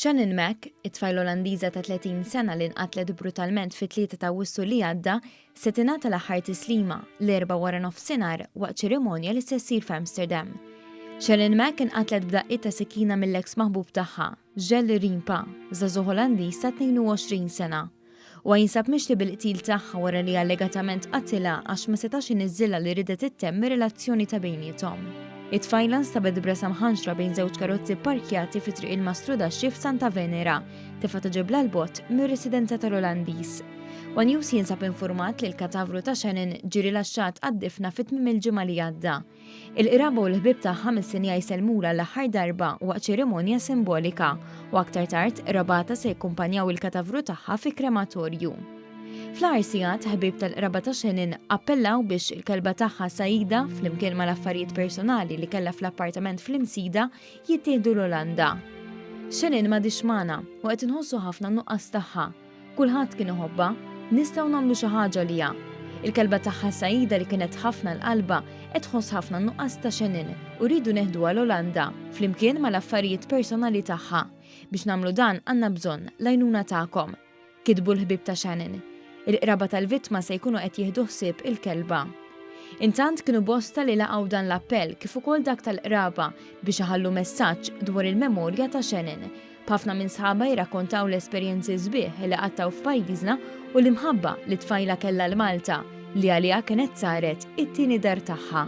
Shannon Mack, it-tfajl Olandiża ta' 30 sena li nqatlet brutalment fit-3 ta' Awwissu li għadda, se tingħata l-aħħar tislima l-erba' wara nofsinhar waqt ċerimonja li se ssir f'Amsterdam. Shannon Mack inqatlet b'daqqiet ta' sikkina mill-eks maħbub tagħha, Jelle Rimpa, żagħżugħ Olandiż ta' 22 sena. U jinsab mixli bil-qtil tagħha wara li allegatament qatilha għax ma setax iniżżilha li ridet ittemm relazzjoni ta' bejniethom. It-tfajla nstabet brasa mħanxra bejn żewġ karozzi parkjati fi triq il-Mastruda xif Santa Venera, tifa tiġibla l-bot mir-residenza tal-Olandiż. One News jinsab informat li l-katavru ta' Shannon ġi rilaxxat għad-difna fit-tmiem il-ġimgħa li għadda. Il-qraba u l-ħbib tagħha mis-sinja jselmula l-aħħar darba waqt ċerimonja simbolika u aktar tard rabata se jikkumpanjaw il-katavru tagħha fi krematorju. Fl-arsijat, ħbib tal-qraba ta' Shannon appellaw biex il-kelba tagħha Saida flimkien mal-affarijiet personali li kellha fl-appartament fl-Imsida jittieħdu l-Olanda. Shannon ma dixmana u qed inħossu ħafna nuqqas tagħha. Kulħadd kien iħobba, nistgħu nagħmlu xi ħaġa liha. Il-kelba tagħha Saida li kienet ħafna l-qalba qed tħoss ħafna nuqqas ta' Shannon u rridu neħduha l-Olanda flimkien mal-affarijiet personali tagħha. Biex nagħmlu dan għandna bżonn l-għajnuna tagħkom. Kitbu l-ħbib ta' Shannon. Il-qraba tal-vittma se jkunu qed jieħdu ħsieb il-kelba. Intant kienu bosta li laqgħu dan l-appell kif ukoll dak tal-qraba biex iħallu messaġġ dwar il-memorja ta' Shannon. Ħafna minn sħaba jirrakkontaw l-esperjenzi sbieħ li qattaw f'pajjiżna u l-imħabba li tfajla kellha l-Malta li għaliha kienet saret it-tieni dar tagħha.